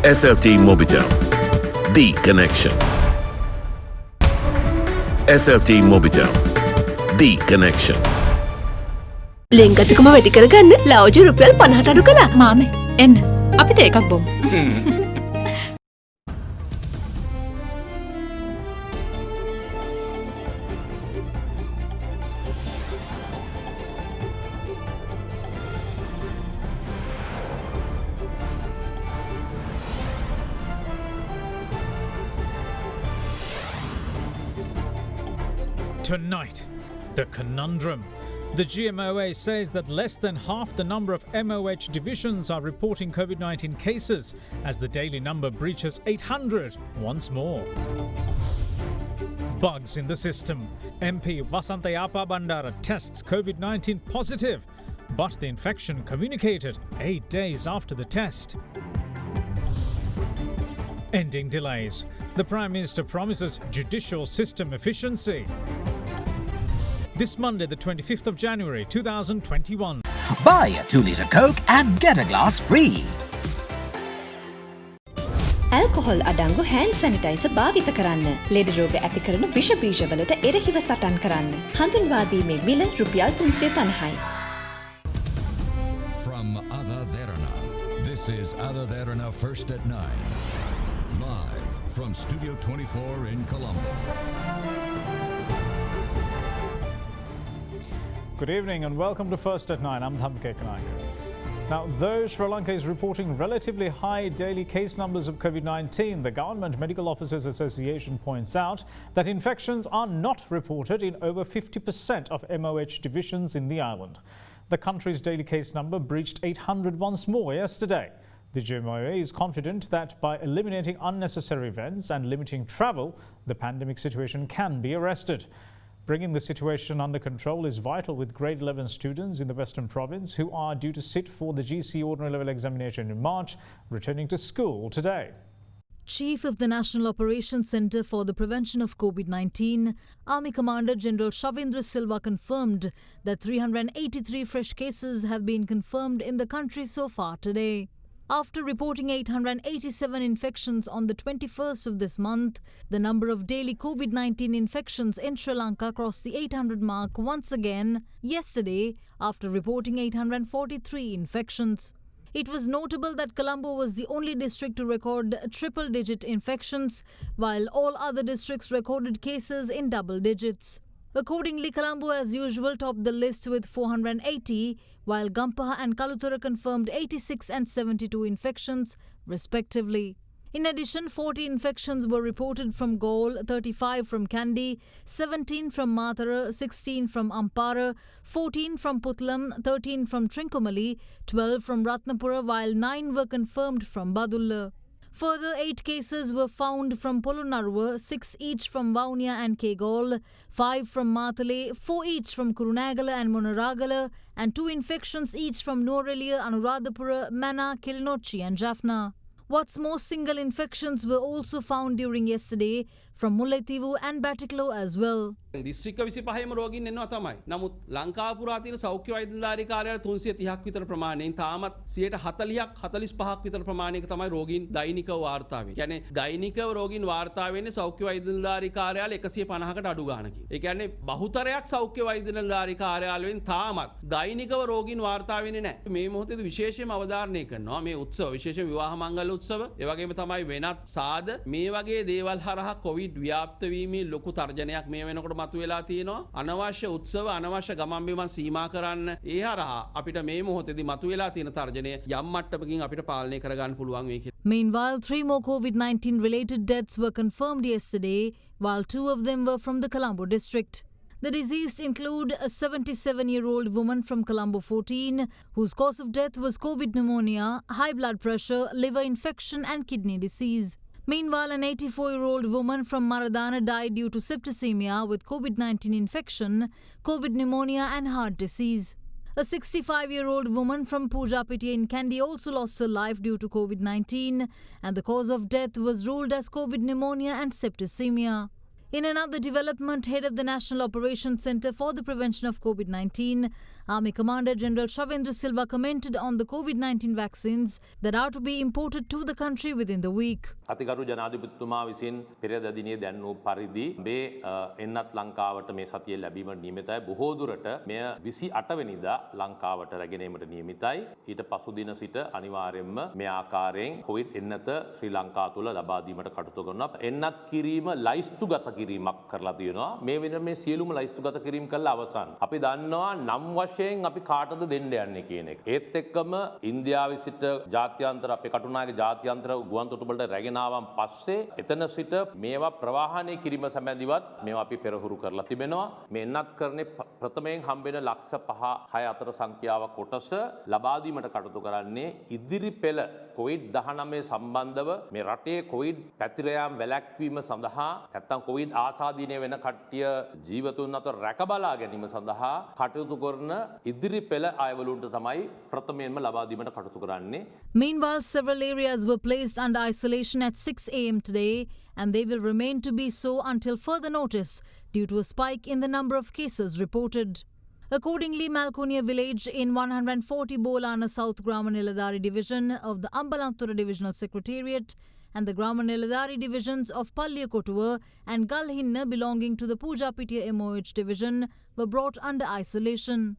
SLT Mobitel, the connection. SLT Mobitel, the connection. ලෙන්ගතුකම වැඩි කරගන්න ලව්ජු රුපියල් 50ට අඩු කළා. මාමේ එන්න අපිට එකක් බොමු. Tonight, the conundrum. The GMOA says that less than half the number of MOH divisions are reporting COVID-19 cases as the daily number breaches 800 once more. Bugs in the system. MP Vasantayapa Bandara tests COVID-19 positive, but the infection communicated 8 days after the test. Ending delays. The Prime Minister promises judicial system efficiency. This Monday, the 25th of January 2021. Buy a 2-litre Coke and get a glass free. Alcohol අඩංගු hand sanitizer භාවිත කරන්න. ලෙඩ රෝග ඇති කරන විෂ බීජවලට එරෙහිව සටන් කරන්න. හඳුන්වා දීමේ මිල රුපියල් 350යි. From AdaDerana, this is AdaDerana First at 9. Live from Studio 24 in Colombo. Good evening and welcome to First at 9. I'm Dhamke Kanaka. Now, though Sri Lanka is reporting relatively high daily case numbers of COVID-19, the Government Medical Officers Association points out that infections are not reported in over 50% of MOH divisions in the island. The country's daily case number breached 800 once more yesterday. The GMOA is confident that by eliminating unnecessary events and limiting travel, the pandemic situation can be arrested. Bringing the situation under control is vital, with grade 11 students in the Western Province who are due to sit for the GC Ordinary Level examination in March returning to school today. Chief of the National Operations Centre for the Prevention of COVID-19, Army Commander General Shavindra Silva confirmed that 383 fresh cases have been confirmed in the country so far today. After reporting 887 infections on the 21st of this month, the number of daily COVID-19 infections in Sri Lanka crossed the 800 mark once again yesterday after reporting 843 infections. It was notable that Colombo was the only district to record triple-digit infections, while all other districts recorded cases in double digits. Accordingly, Colombo as usual topped the list with 480, while Gampaha and Kaluthura confirmed 86 and 72 infections, respectively. In addition, 40 infections were reported from Gaul, 35 from Kandy, 17 from Mathura, 16 from Ampara, 14 from Putlam, 13 from Trincomalee, 12 from Ratnapura, while 9 were confirmed from Badulla. Further, 8 cases were found from Polonnaruwa, 6 each from Vaunia and Kegol, 5 from Mathale, 4 each from Kurunagala and Monaragala, and 2 infections each from Norelia, Anuradhapura, Mana, Kilinochi and Jaffna. What's more, single infections were also found during yesterday from Mullaitivu and Batiklo as well. දිස්ත්‍රික්ක 25ම රෝගීන් එනවා තමයි. නමුත් ලංකාව පුරා තියෙන සෞඛ්‍ය වෛද්‍ය නිලධාරී කාර්යාලය 330ක් විතර ප්‍රමාණයෙන් තාමත් 140ක් 45ක් විතර ප්‍රමාණයක තමයි රෝගීන් දෛනිකව වාර්තා වෙන්නේ. කියන්නේ දෛනිකව රෝගීන් වාර්තා වෙන්නේ සෞඛ්‍ය වෛද්‍ය නිලධාරී කාර්යාලය 150කට අඩු ගානකින්. ඒ කියන්නේ බහුතරයක් සෞඛ්‍ය වෛද්‍ය නිලධාරී කාර්යාලයෙන් තාමත් දෛනිකව රෝගීන් වාර්තා වෙන්නේ නැහැ. මේ මොහොතේදී විශේෂයෙන්ම අවධාරණය කරනවා මේ උත්සව විශේෂයෙන් විවාහ මංගල උත්සව ඒ වගේම තමයි වෙනත් සාද මේ වගේ දේවල් හරහා කොවිඩ් ව්‍යාප්ත වීමේ ලොකු තර්ජනයක් මේ වෙනකොට මතුවලා තියෙනවා. අනවශ්‍ය උත්සව අනවශ්‍ය ගමන් බිමන් සීමා කරන්න ඒ හරහා අපිට මේ මොහොතේදී මතුවලා තියෙන තර්ජනය යම් මට්ටමකින් අපිට පාලනය කරගන්න පුළුවන් වෙයි කියලා. Meanwhile, 3 more COVID-19 related deaths were confirmed yesterday, while 2 of them were from the Colombo district. The deceased include a 77-year-old woman from Colombo 14, whose cause of death was COVID pneumonia, high blood pressure, liver infection and kidney disease. Meanwhile, an 84-year-old woman from Maradana died due to septicemia with COVID-19 infection, COVID pneumonia and heart disease. A 65-year-old woman from Pujapiti in Kandy also lost her life due to COVID-19, and the cause of death was ruled as COVID pneumonia and septicemia. In another development, head of the National Operations Centre for the Prevention of COVID-19, Army Commander General Shavindra Silva commented on the COVID-19 vaccines that are to be imported to the country within the week. අතිගරු ජනාධිපතිතුමා විසින් පෙරේදා දිනේ දැන්වූ පරිදි මේ එන්නත් ලංකාවට මේ සතියේ ලැබීමට නියමිතයි. බොහෝ දුරට මෙය 28 වෙනිදා ලංකාවට රැගෙන ඒමට නියමිතයි. ඊට පසු දින සිට අනිවාර්යයෙන්ම මේ ආකාරයෙන් කොවිඩ් එන්නත ශ්‍රී ලංකාව තුළ ලබා දීමට කටයුතු කරනවා. එන්නත් කිරීම ලයිස්තුගත කිරීමක් කරලා තියෙනවා. මේ වෙන මේ සියලුම ලයිස්තුගත කිරීම කළා අවසන්. අපි දන්නවා නම් වශයෙන් අපි කාටද දෙන්න යන්නේ කියන එක. ඒත් එක්කම ඉන්දියාවේ සිට ජාත්‍යන්තර අපේ කටුනායක ජාත්‍යන්තර ගුවන් තොටුපළට රැගෙන ආවන් පස්සේ එතන සිට මේවා ප්‍රවාහනය කිරීම සම්බන්ධවත් මේවා අපි පෙරහුරු කරලා තිබෙනවා. මේ එන්නත් කරන්නේ ප්‍රථමයෙන් හම්බෙන ලක්ෂ 5-6 අතර සංඛ්‍යාව කොටස ලබා දීමට කටයුතු කරන්නේ ඉදිරි පෙළ COVID-19 සම්බන්ධව මේ රටේ COVID පැතිර යාම වැළැක්වීම සඳහා නැත්නම් COVID ආසාදීනය වෙන කට්ටිය ජීවතුන් අතර රැකබලා ගැනීම සඳහා කටයුතු කරන ඉදිරි පෙළ අයවලුන්ට තමයි ප්‍රථමයෙන්ම ලබා දීමට කටයුතු කරන්නේ. Meanwhile, several areas were placed under isolation at 6 a.m. today, and they will remain to be so until further notice due to a spike in the number of cases reported. Accordingly, Malkonia village in 140 Bolana South Grama-Niladari division of the Ambalanthura Divisional Secretariat and the Grama-Niladari divisions of Palliyakotuva and Galhinna belonging to the Pujapitiya MOH division were brought under isolation.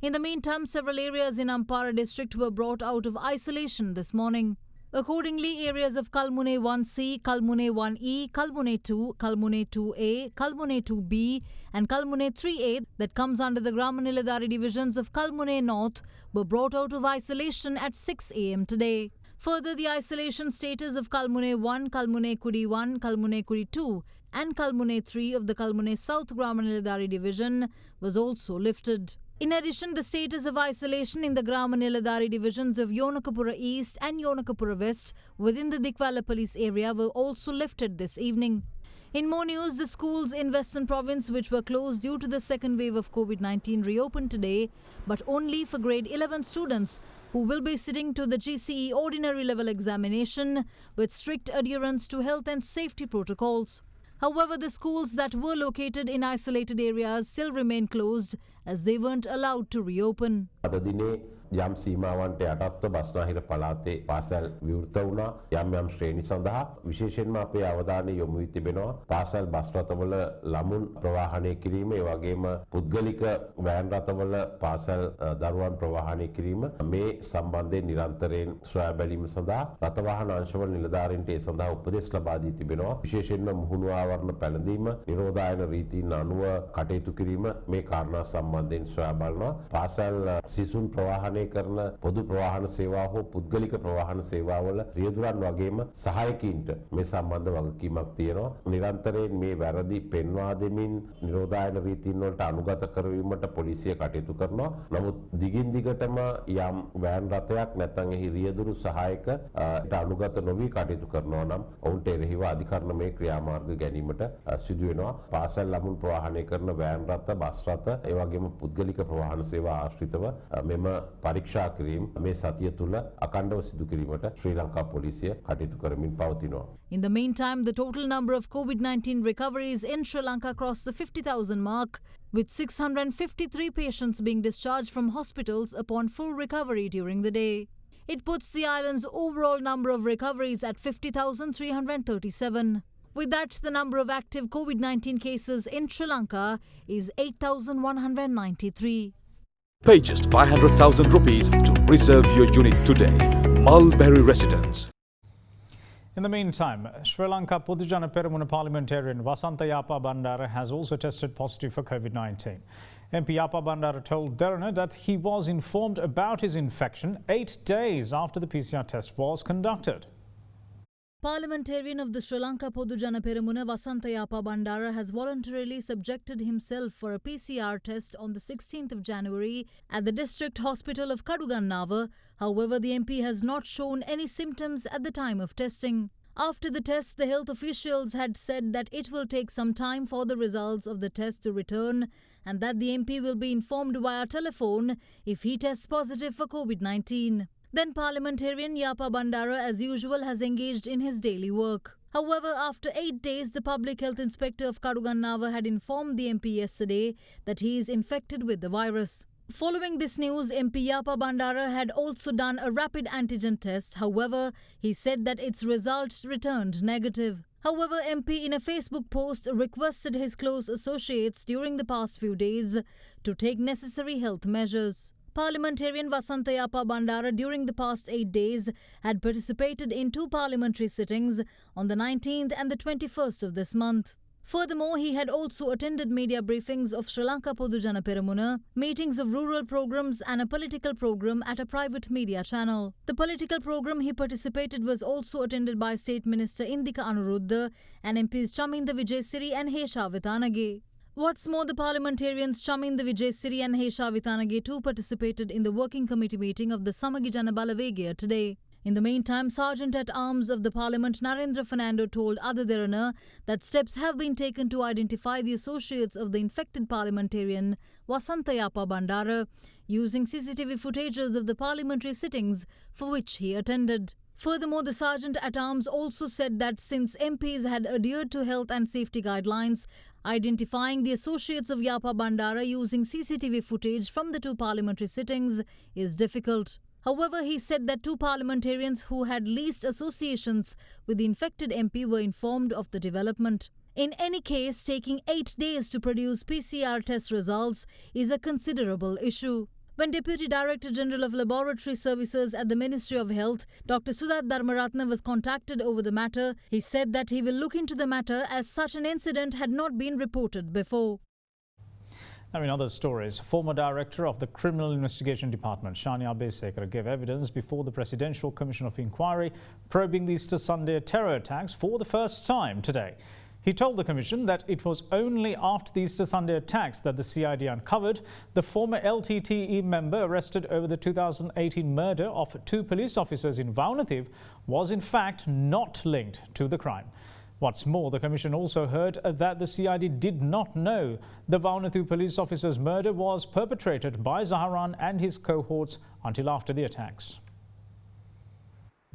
In the meantime, several areas in Ampara district were brought out of isolation this morning. Accordingly, areas of Kalmune 1C, Kalmune 1E, Kalmune 2, Kalmune 2A, Kalmune 2B and Kalmune 3A that comes under the Grama-Niladari divisions of Kalmune North were brought out of isolation at 6 a.m. today. Further, the isolation status of Kalmune 1, Kalmune Kudi 1, Kalmune Kudi 2 and Kalmune 3 of the Kalmune South Grama-Niladari division was also lifted. In addition, the status of isolation in the Grama-Niladari divisions of Yonakapura East and Yonakapura West within the Dikwala police area were also lifted this evening. In more news, the schools in Western Province which were closed due to the second wave of COVID-19 reopened today, but only for grade 11 students who will be sitting to the GCE ordinary level examination with strict adherence to health and safety protocols. However, the schools that were located in isolated areas still remain closed as they weren't allowed to reopen. යම් සීමාවන්ට යටත්ව බස්නාහිර පළාතේ පාසල් විවෘත වුණා. යම් ශ්‍රේණි සඳහා විශේෂයෙන්ම අපේ අවධානය යොමු වී තිබෙනවා පාසල් බස් රථවල ළමුන් ප්‍රවාහනය කිරීම, ඒ වගේම පුද්ගලික වෑන් රථවල පාසල් දරුවන් ප්‍රවාහනය කිරීම. මේ සම්බන්ධයෙන් නිරන්තරයෙන් සොයා බැලීම සඳහා රථවාහන අංශවල නිලධාරීන්ට ඒ සඳහා උපදෙස් ලබා දී තිබෙනවා. විශේෂයෙන්ම මුහුණු ආවරණ පැළඳීම, නිරෝධායන රීතීන් අනුව කටයුතු කිරීම මේ කාරණා සම්බන්ධයෙන් සොයා බලනවා. පාසල් සිසුන් ප්‍රවාහනය කරන පොදු ප්‍රවාහන සේවා හෝ පුද්ගලික ප්‍රවාහන සේවාවල රියදුරන් වගේම සහායකයින්ට මේ සම්බන්ධ වගකීමක් තියෙනවා. නිරන්තරයෙන් මේ වැරදි පෙන්වා දෙමින් නිරෝධායන රීතීන් වලට අනුගත කරවීමට පොලිසිය කටයුතු කරනවා. නමුත් දිගින් දිගටම යම් වෑන් රථයක් නැත්නම් එහි රියදුරු සහායකට අනුගත නොවි කටයුතු කරනවා නම් ඔවුන්ට එරෙහිව අධිකරණමය ක්‍රියාමාර්ග ගැනීමට සිදු වෙනවා. පාසල් ළමුන් ප්‍රවාහනය කරන වෑන් රථ, බස් රථ, ඒ වගේම පුද්ගලික ප්‍රවාහන සේවා ආශ්‍රිතව මෙම පරීක්ෂා කිරීම මේ සතිය තුල අකණ්ඩව සිදු කිරීමට ශ්‍රී ලංකා පොලිසිය කටයුතු කරමින් පවතිනවා. In the meantime, the total number of COVID-19 recoveries in Sri Lanka crossed the 50,000 mark, with 653 patients being discharged from hospitals upon full recovery during the day. It puts the island's overall number of recoveries at 50,337. With that, the number of active COVID-19 cases in Sri Lanka is 8,193. Pay just 500,000 rupees to reserve your unit today. Mulberry Residence. In the meantime, Sri Lanka Podujana Peramuna parliamentarian Vasantha Yapa Bandara has also tested positive for COVID-19. MP Yapa Bandara told Derana that he was informed about his infection 8 days after the PCR test was conducted. Parliamentarian of the Sri Lanka Podujana Peramuna Vasantha Yapa Bandara has voluntarily subjected himself for a PCR test on the 16th of January at the district hospital of Kadugannava. However, the MP has not shown any symptoms at the time of testing. After the test, the health officials had said that it will take some time for the results of the test to return and that the MP will be informed via telephone if he tests positive for COVID-19. Then parliamentarian Yapa Bandara as usual has engaged in his daily work. However, after 8 days, the Public Health Inspector of Kadugannava had informed the MP yesterday that he is infected with the virus. Following this news, MP Yapa Bandara had also done a rapid antigen test. However, he said that its result returned negative. However, MP in a Facebook post requested his close associates during the past few days to take necessary health measures. Parliamentarian Vasanta Yapa Bandara during the past 8 days had participated in 2 parliamentary sittings on the 19th and the 21st of this month. Furthermore, he had also attended media briefings of Sri Lanka Podujana Peramuna, meetings of rural programs and a political program at a private media channel. The political program he participated was also attended by State Minister Indika Anuruddha and MPs Chaminda Vijayasiri and Hesha Vitanage. What's more, the parliamentarians Chaminda Vijayasiri and Hesha Vitanage too participated in the working committee meeting of the Samagi Jana Balavegia today. In the meantime, Sergeant at Arms of the Parliament Narendra Fernando told AdaDerana that steps have been taken to identify the associates of the infected parliamentarian Vasanta Yapa Bandara using CCTV footages of the parliamentary sittings for which he attended. Furthermore, the Sergeant at Arms also said that since MPs had adhered to health and safety guidelines, identifying the associates of Yapa Bandara using CCTV footage from the 2 parliamentary sittings is difficult. However, he said that 2 parliamentarians who had least associations with the infected MP were informed of the development. In any case, taking 8 days to produce PCR test results is a considerable issue. When Deputy Director General of Laboratory Services at the Ministry of Health, Dr. Sudhat Dharmaratne was contacted over the matter, he said that he will look into the matter as such an incident had not been reported before. Now, in other stories, former director of the Criminal Investigation Department, Shania Besekar, gave evidence before the Presidential Commission of Inquiry probing the Easter Sunday terror attacks for the first time today. He told the Commission that it was only after the Easter Sunday attacks that the CID uncovered the former LTTE member arrested over the 2018 murder of 2 police officers in Vaunathiv was in fact not linked to the crime. What's more, the Commission also heard that the CID did not know the Vaunathiv police officer's murder was perpetrated by Zaharan and his cohorts until after the attacks.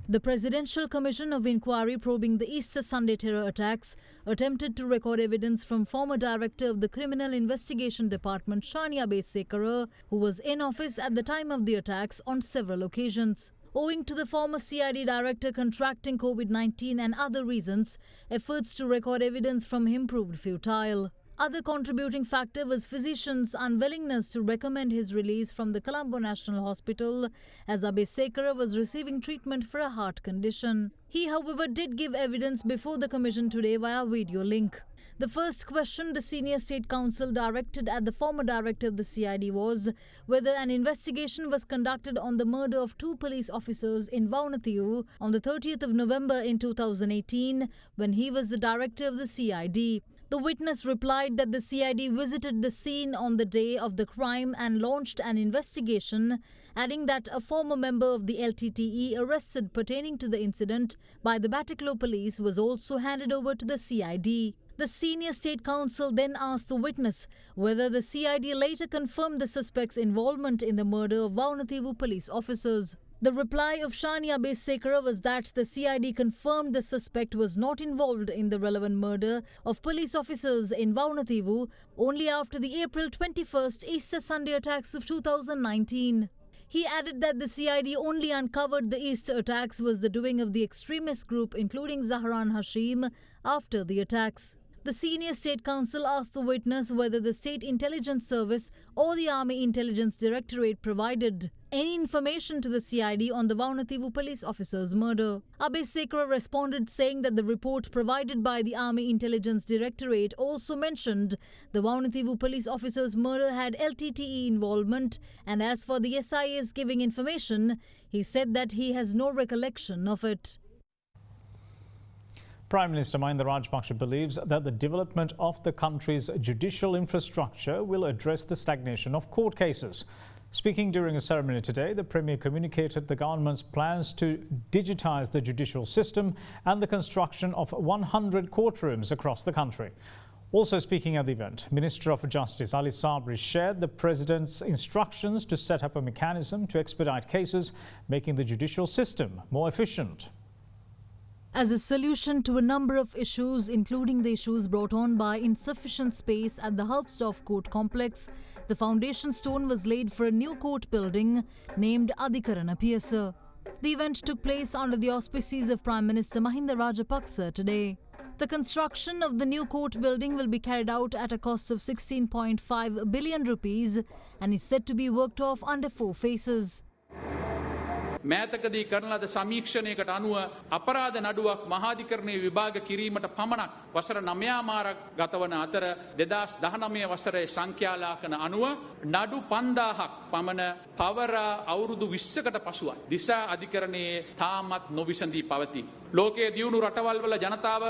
The Presidential Commission of Inquiry probing the Easter Sunday terror attacks attempted to record evidence from former director of the Criminal Investigation Department, Shania Besekar, who was in office at the time of the attacks on several occasions. Owing to the former CID director contracting COVID-19 and other reasons, efforts to record evidence from him proved futile. Other contributing factor was physicians' unwillingness to recommend his release from the Colombo National Hospital as Besekar was receiving treatment for a heart condition. He, however, did give evidence before the Commission today via video link. The first question the Senior State Counsel directed at the former director of the CID was whether an investigation was conducted on the murder of 2 police officers in Vaunathiv on the 30th of November in 2018 when he was the director of the CID. The witness replied that the CID visited the scene on the day of the crime and launched an investigation, adding that a former member of the LTTE arrested pertaining to the incident by the Batticaloa police was also handed over to the CID. The Senior State Counsel then asked the witness whether the CID later confirmed the suspect's involvement in the murder of Vaunathiv police officers. The reply of Shania Besekar was that the CID confirmed the suspect was not involved in the relevant murder of police officers in Vaunathiv only after the April 21st Easter Sunday attacks of 2019. He added that the CID only uncovered the Easter attacks was the doing of the extremist group including Zaharan Hashim after the attacks. The Senior State Counsel asked the witness whether the State Intelligence Service or the Army Intelligence Directorate provided any information to the CID on the Vaunathiv police officer's murder. Besekar responded saying that the report provided by the Army Intelligence Directorate also mentioned the Vaunathiv police officer's murder had LTTE involvement, and as for the SIA's giving information, he said that he has no recollection of it. Prime Minister Mahinda Rajapaksa believes that the development of the country's judicial infrastructure will address the stagnation of court cases. Speaking during a ceremony today, the Premier communicated the government's plans to digitise the judicial system and the construction of 100 courtrooms across the country. Also speaking at the event, Minister of Justice Ali Sabri shared the President's instructions to set up a mechanism to expedite cases, making the judicial system more efficient. As a solution to a number of issues, including the issues brought on by insufficient space at the Halfstoff Court complex, the foundation stone was laid for a new court building named AdaDerana PSA. The event took place under the auspices of Prime Minister Mahinda Rajapaksa today. The construction of the new court building will be carried out at a cost of 16.5 billion rupees and is said to be worked off under 4 phases. මෑතකදී කරන ලද සමීක්ෂණයකට අනුව අපරාධ නඩුවක් මහාධිකරණයේ විභාග කිරීමට පමණක් වසර 9 මාරක් ගතවන අතර 2019 වසරේ සංඛ්‍යාලාකන අනුව නඩු 5000ක් පමණ පවරා අවුරුදු 20කට පසුවත් දිසා අධිකරණයේ තාමත් නොවිසඳී පවතී. ලෝකයේ දියුණු රටවල් වල ජනතාව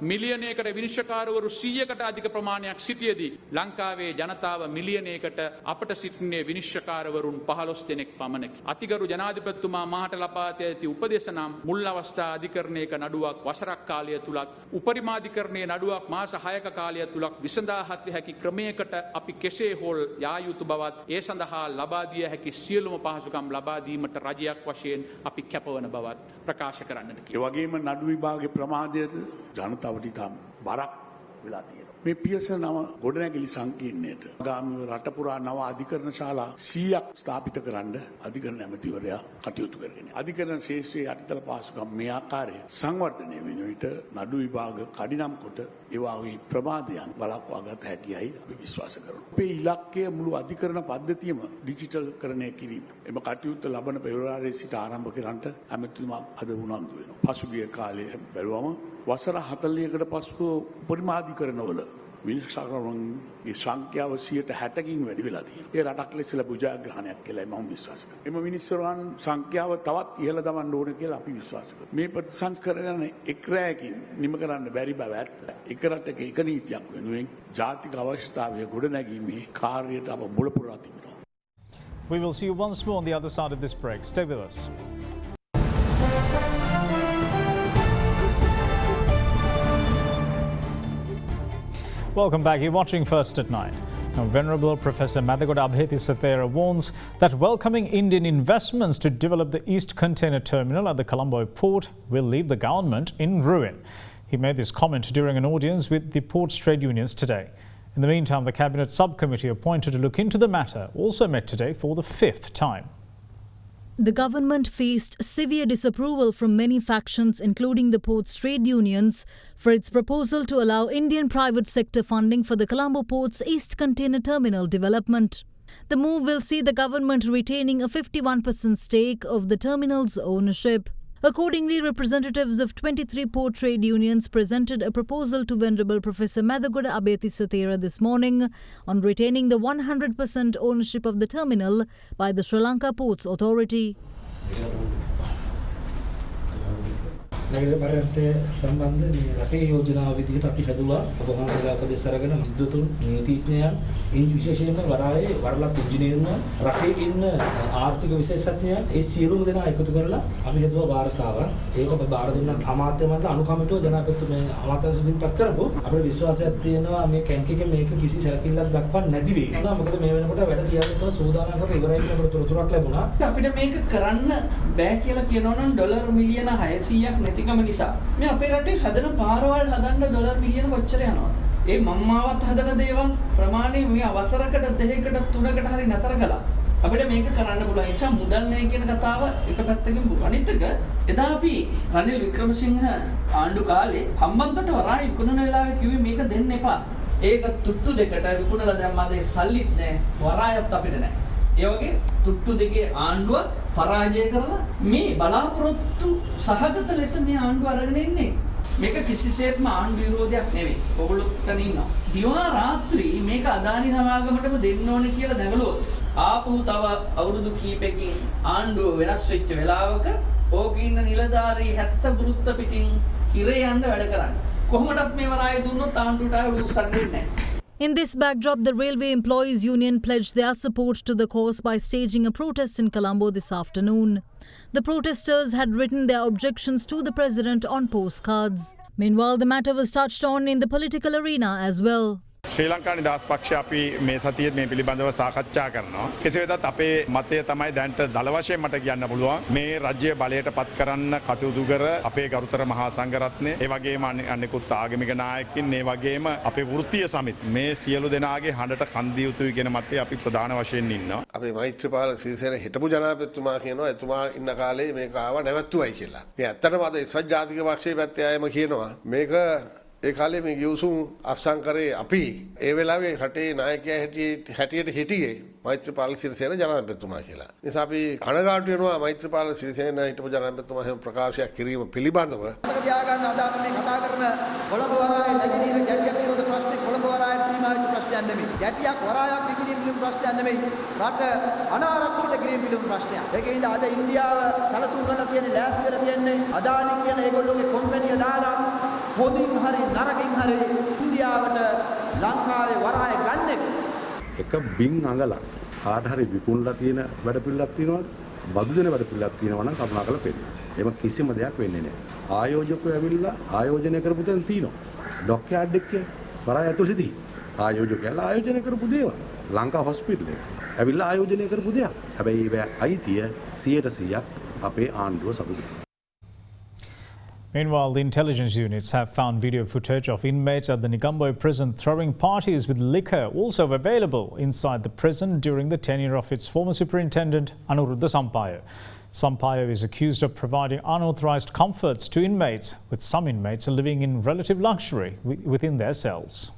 මිලියනයකට විනිශ්චයකාරවරු 100කට අධික ප්‍රමාණයක් සිටියේදී ලංකාවේ ජනතාව මිලියනයකට අපට සිටින්නේ විනිශ්චයකාරවරුන් 15 දෙනෙක් පමණකි. අතිගරු ජනාධිපතිතුමා මාහට ලබා ඇති උපදේශ නම් මුල් අවස්ථා අධිකරණයක නඩුවක් වසරක් කාලය තුලත් උපරිමාධිකරණයේ නඩුවක් මාස 6ක කාලය තුලත් විසඳා හැකි ක්‍රමයකට අපි කෙසේ හෝල් යා යුතු බවත් ඒ සඳහා ලබා දිය හැකි සියලුම පහසුකම් ලබා දීමට රජයක් වශයෙන් අපි කැපවන බවත් ප්‍රකාශ කරන්නට ඒ වගේම නඩු විභාගයේ ප්‍රමාදයට ජනතාවට ඉතාම බරක් වෙලා තියෙනවා. මේ පියස නම ගොඩනැගිලි සංකීර්ණයට ගාමිව රට පුරා නව අධිකරණ ශාලා 100ක් ස්ථාපිත කරන්න අධිකරණ ඇමතිවරයා කටයුතු කරගෙන. අධිකරණ ශේෂ්ත්‍රයේ යටිතල පහසුකම් මේ ආකාරයේ සංවර්ධනය වෙන විට නඩු විභාග කඩිනම් කොට ඒවා වගේ ප්‍රමාදයන් වළක්වා ගත හැකියයි අපි විශ්වාස කරනවා. අපේ ඉලක්කය මුළු අධිකරණ පද්ධතියම ඩිජිටල් කරණය කිරීම. එම කටයුත්ත ලබන පෙබරවාරියේ සිට ආරම්භ කරන්නට ඇමතිතුමා අද උනන්දු වෙනවා. පසුගිය කාලයේ බැලුවම වසර 40කට පසුව පරිමාධිකරණවල විනිශ්චයකාරවරුන්ගේ සංඛ්‍යාව 60%කින් වැඩි වෙලා තියෙනවා. ඒ රටක් ලෙස ලැබු ජයග්‍රහණයක් කියලායි මම විශ්වාස කරනවා. එම විනිශ්චයකාරන් සංඛ්‍යාව තවත් ඉහළ දමන්න ඕන කියලා අපි විශ්වාස කරනවා. මේ ප්‍රතිසංස්කරණ එක් රැයකින් නිම කරන්න බැරි බවත් එක රටක එක නීතියක් වෙනුවෙන් ජාතික අවශ්‍යතාවය ගොඩනැගීමේ කාර්යයට අප මුල පුරා තිබෙනවා. We will see you once more on the other side of this break. Stay with us. Welcome back. You're watching First at 9. Now, Venerable Professor Madhagoda Abhethisathera warns that welcoming Indian investments to develop the East Container Terminal at the Colombo port will leave the government in ruin. He made this comment during an audience with the port's trade unions today. In the meantime, the Cabinet subcommittee appointed to look into the matter also met today for the 5th time. The government faced severe disapproval from many factions, including the port's trade unions, for its proposal to allow Indian private sector funding for the Colombo port's East Container Terminal development. The move will see the government retaining a 51% stake of the terminal's ownership. Accordingly, representatives of 23 port trade unions presented a proposal to Venerable Professor Madhagoda Abhethisathera this morning on retaining the 100% ownership of the terminal by the Sri Lanka Ports Authority. නගර පරිවර්තය සම්බන්ධ මේ රටේ යෝජනාව විදිහට අපි හදුවා ඔබ වහන්සේලා උපදෙස් අරගෙන විද්වතුන් නීතිඥයන් විශේෂයෙන්ම වරායේ වරලත් ඉංජිනේරුවන් රටේ ඉන්න ආර්ථික විශේෂඥයන් ඒ සියලුම දෙනා එකතු කරලා අපි හදුවා වාර්තාවක්. ඒක අපි බාර දුන්නා අමාත්‍ය මණ්ඩල අනුකම්පිතව ජනාධිපති මේ අමාත්‍ය සුදින්පත් කරපො අපේ විශ්වාසයක් තියෙනවා මේ කැන්ක් එකේ මේක කිසි සැලකිල්ලක් දක්වන්නේ නැති වෙයි. මොකද මේ වෙනකොට වැඩ සියල්ලම සූදානම් කරලා ඉවරයි කියන තොරතුරක් ලැබුණා. අපිට මේක කරන්න බෑ කියලා කියනවා නම් ඩොලර් මිලියන 600ක් නැතිකම නිසා මේ අපේ රටේ හදන පාරවල් හදන්න ඩොලර් මිලියන කොච්චර යනවද? ඒ මම්මාවත් හදන දේවල් ප්‍රමාණය මේ අවසරකට දෙකකට තුනකට හරි නතර කළා. අපිට මේක කරන්න පුළුවන්. ඒ නිසා මුදල් නැහැ කියන කතාව එක පැත්තකින් අනිත් එක එදා අපි රනිල් වික්‍රමසිංහ ආණ්ඩු කාලේ හම්බන්තොට වරාය විකුණන වෙලාවේ කිව්වේ මේක දෙන්න එපා. ඒක තුට්ටු දෙකට විකුණලා දැම්මාද ඒ සල්ලිත් නැහැ. වරායත් අපිට නැහැ. ඒ වගේ තුට්ටු දෙකේ ආණ්ඩුව පරාජය කරලා මේ බලාපොරොත්තු සහගත ලෙස මේ ආණ්ඩුව අරගෙන ඉන්නේ. මේක කිසිසේත්ම ආණ්ඩු විරෝධයක් නෙවෙයි. ඔයගොල්ලෝ තන ඉන්නවා. දිවා රාත්‍රී මේක අදානි සමාගමටම දෙන්න ඕනේ කියලා දැඟලුවොත් ආපහු තව අවුරුදු කීපකින් ආණ්ඩුව වෙනස් වෙච්ච වෙලාවක ඕකේ ඉන්න නිලධාරී 70 බුරුත්ත පිටින් හිරේ යන්න වැඩ කරන්නේ. කොහොමදත් මේ වරාය දුන්නොත් ආණ්ඩුවට ආව උස්සන්නේ නැහැ. In this backdrop, the Railway Employees Union pledged their support to the cause by staging a protest in Colombo this afternoon. The protesters had written their objections to the president on postcards. Meanwhile, the matter was touched on in the political arena as well. ශ්‍රී ලංකා නිදහස් පක්ෂය අපි මේ සතියේ මේ පිළිබඳව සාකච්ඡා කරනවා. කෙසේ වෙතත් අපේ මතය තමයි දැනට දල වශයෙන් මට කියන්න පුළුවන්. මේ රාජ්‍ය බලයට පත් කරන්න කටයුතු කර අපේ ගරුතර මහා සංඝරත්නය, ඒ වගේම අනෙකුත් ආගමික නායකයින්, ඒ වගේම අපේ වෘත්තීය සමිති මේ සියලු දෙනාගේ හඬට කන් දිය යුතුයි කියන මතය අපි ප්‍රධාන වශයෙන් ඉන්නවා. අපේ මෛත්‍රීපාල සිරිසේන හිටපු ජනාධිපතිතුමා කියනවා එතුමා ඉන්න කාලේ මේක ආව නැවැත්තුවයි කියලා. ඉතින් ඇත්තටම අද එක්සත් ජාතික පක්ෂයේ පැත්තේ අයම කියනවා මේක ඒ කාලේ මේ ගිවිසුම් අත්සන් කරේ අපි ඒ වෙලාවේ රටේ නායකයා හැටියට හිටියේ මෛත්‍රීපාල සිරිසේන ජනාධිපතිතුමා කියලා. නිසා අපි කනගාටු වෙනවා මෛත්‍රීපාල සිරිසේන හිටපු ජනාධිපතිතුමා එහෙම ප්‍රකාශයක් කිරීම පිළිබඳව. තියාගන්න අදාළ මේ කතා කරන කොළඹ වරායේ නැගෙනහිර ගැටියක් විරෝධ ප්‍රශ්නේ කොළඹ වරායට සීමා වෙච්ච ප්‍රශ්නයක් නෙමෙයි. ගැටියක් වරායක් විකිණීම පිළිබඳ ප්‍රශ්නයක් නෙමෙයි. රට අනාරක්ෂිත කිරීම පිළිබඳ ප්‍රශ්නයක්. ඒකෙන්ද අද ඉන්දියාව සැලසුම් කරලා තියෙන්නේ ලෑස්ති වෙලා තියෙන්නේ අදානි කියන ඒගොල්ලෝගේ කොම්පැනිය දාලා හොඳින් හරි නරකින් හරි ඉන්දියාවට ලංකාවේ වරාය ගන්න එක බින් අඟලක් කාට හරි විකුණලා තියෙන වැඩ පිළිලක් තියෙනවද? බදු දෙන වැඩ පිළිලක් තියෙනවා නම් කරුණාකරලා පෙන්නන්න. එහෙම කිසිම දෙයක් වෙන්නේ නැහැ. ආයෝජකයෝ ඇවිල්ලා ආයෝජනය කරපු තැන තියෙනවා. ඩොක්යාඩ් එක වරාය ඇතුළතදී ආයෝජකයලා ආයෝජනය කරපු දේවල්. ලංකා හොස්පිටල් එක ඇවිල්ලා ආයෝජනය කරපු දෙයක්. හැබැයි ඒ අයිතිය 100% අපේ ආණ්ඩුව සතුටුයි. Meanwhile, the intelligence units have found video footage of inmates at the Negombo Prison throwing parties with liquor, also available inside the prison during the tenure of its former superintendent, Anuruddha Sampaio. Sampaio is accused of providing unauthorised comforts to inmates, with some inmates living in relative luxury within their cells.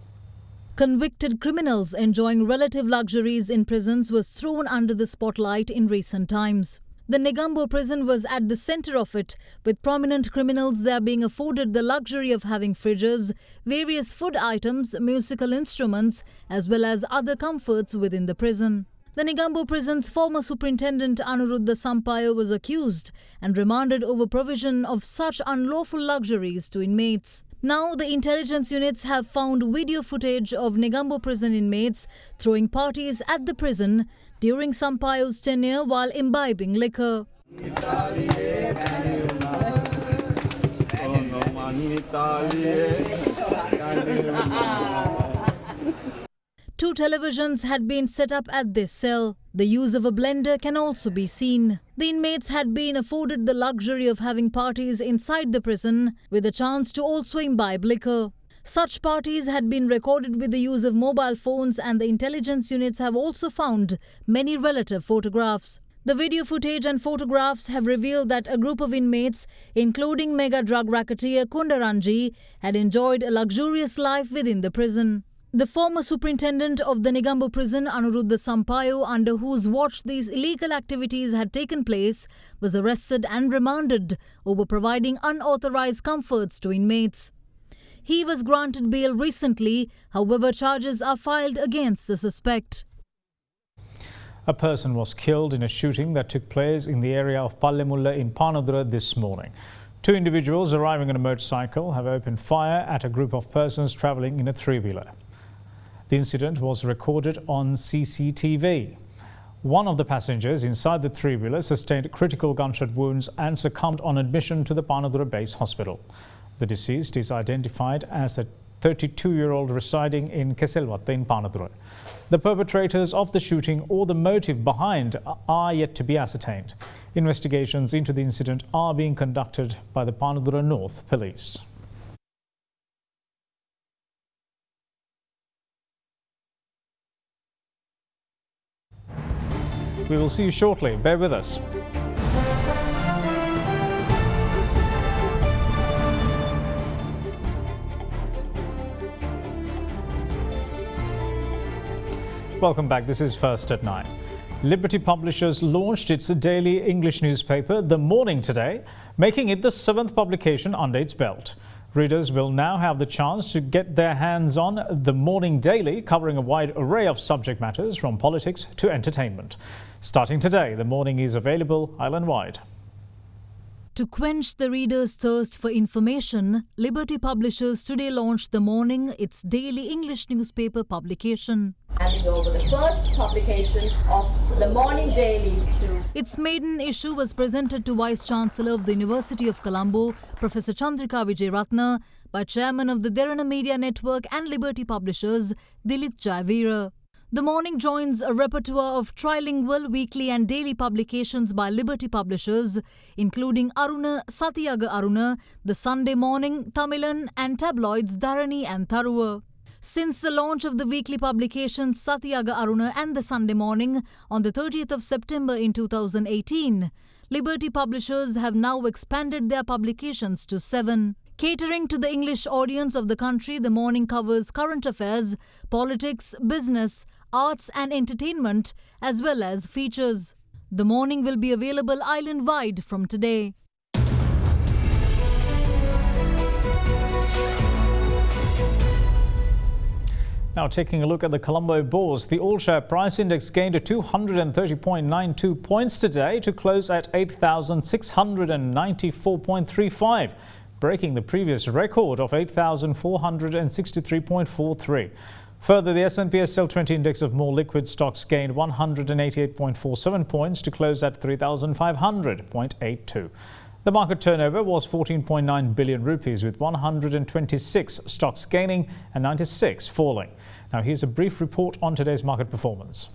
Convicted criminals enjoying relative luxuries in prisons was thrown under the spotlight in recent times. The Negombo Prison was at the centre of it, with prominent criminals there being afforded the luxury of having fridges, various food items, musical instruments, as well as other comforts within the prison. The Negombo Prison's former superintendent Anuruddha Sampaio was accused and remanded over provision of such unlawful luxuries to inmates. Now, the intelligence units have found video footage of Negombo Prison inmates throwing parties at the prison during Sampaio's tenure while imbibing liquor. Two televisions had been set up at this cell. The use of a blender can also be seen. The inmates had been afforded the luxury of having parties inside the prison with a chance to also imbibe liquor. Such parties had been recorded with the use of mobile phones, and the intelligence units have also found many relative photographs. The video footage and photographs have revealed that a group of inmates, including mega drug racketeer Kundaranji, had enjoyed a luxurious life within the prison. The former superintendent of the Negombo Prison, Anuruddha Sampaio, under whose watch these illegal activities had taken place, was arrested and remanded over providing unauthorized comforts to inmates. He was granted bail recently, however, charges are filed against the suspect. A person was killed in a shooting that took place in the area of Pallemulla in Panadura this morning. Two individuals arriving on a motorcycle have opened fire at a group of persons travelling in a three-wheeler. The incident was recorded on CCTV. One of the passengers inside the three-wheeler sustained critical gunshot wounds and succumbed on admission to the Panadura base hospital. The deceased is identified as a 32-year-old residing in Keselwatta in Panadura. The perpetrators of the shooting or the motive behind are yet to be ascertained. Investigations into the incident are being conducted by the Panadura North Police. We will see you shortly. Bear with us. Welcome back. This is First at 9. Liberty Publishers launched its daily English newspaper, The Morning, today, making it the 7th publication under its belt. Readers will now have the chance to get their hands on The Morning Daily, covering a wide array of subject matters from politics to entertainment. Starting today, The Morning is available island-wide. To quench the reader's thirst for information, Liberty Publishers today launched The Morning, its daily English newspaper publication. Handing over the first publication of The Morning Daily to... Its maiden issue was presented to Vice-Chancellor of the University of Colombo, Professor Chandrika Vijayratna, by Chairman of the Derana Media Network and Liberty Publishers, Dilith Jayavira. The Morning joins a repertoire of trilingual weekly and daily publications by Liberty Publishers, including Aruna, Satyaga Aruna, The Sunday Morning, Tamilan, and tabloids Dharani and Tharuva. Since the launch of the weekly publications Satyaga Aruna and The Sunday Morning on the 30th of September in 2018, Liberty Publishers have now expanded their publications to 7. Catering to the English audience of the country, The Morning covers current affairs, politics, business, arts and entertainment, as well as features. The Morning will be available island-wide from today. Now taking a look at the Colombo Bourse, the all-share price index gained 230.92 points today to close at 8,694.35, breaking the previous record of 8,463.43. Further, the S&P SL20 index of more liquid stocks gained 188.47 points to close at 3,500.82. The market turnover was 14.9 billion rupees, with 126 stocks gaining and 96 falling. Now here's a brief report on today's market performance.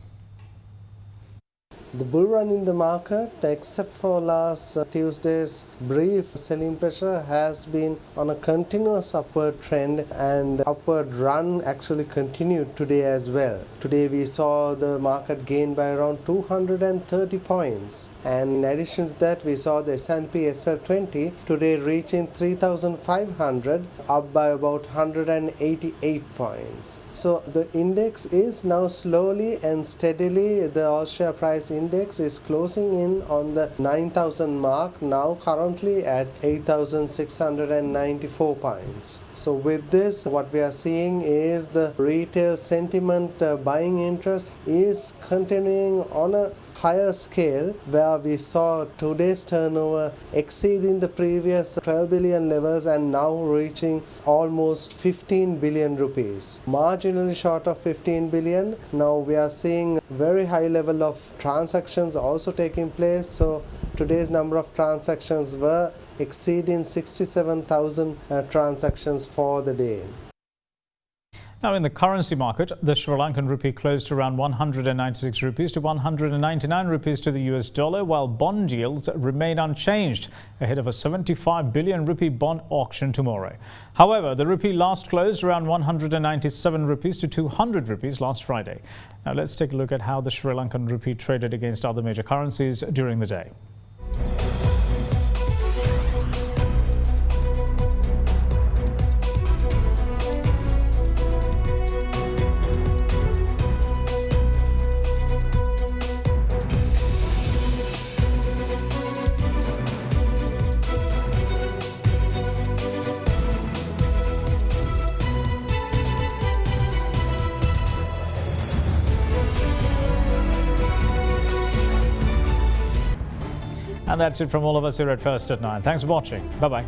The bull run in the market, except for last Tuesday's brief selling pressure, has been on a continuous upward trend, and upward run actually continued today as well. Today we saw the market gain by around 230 points, and in addition to that we saw the S&P SL20 today reaching 3,500, up by about 188 points. So the index is now slowly and steadily, the all-share price index is closing in on the 9,000 mark, now currently at 8,694 points. So with this, what we are seeing is the retail sentiment, buying interest is continuing on a higher scale, where we saw today's turnover exceeding the previous 12 billion levels and now reaching almost 15 billion rupees. Marginally short of 15 billion. Now we are seeing very high level of transactions also taking place. So today's number of transactions were exceeding 67,000 transactions for the day. Now in the currency market, the Sri Lankan rupee closed around 196 rupees to 199 rupees to the US dollar, while bond yields remain unchanged ahead of a 75 billion rupee bond auction tomorrow. However, the rupee last closed around 197 rupees to 200 rupees last Friday. Now let's take a look at how the Sri Lankan rupee traded against other major currencies during the day. And that's it from all of us here at First at 9. Thanks for watching. Bye-bye.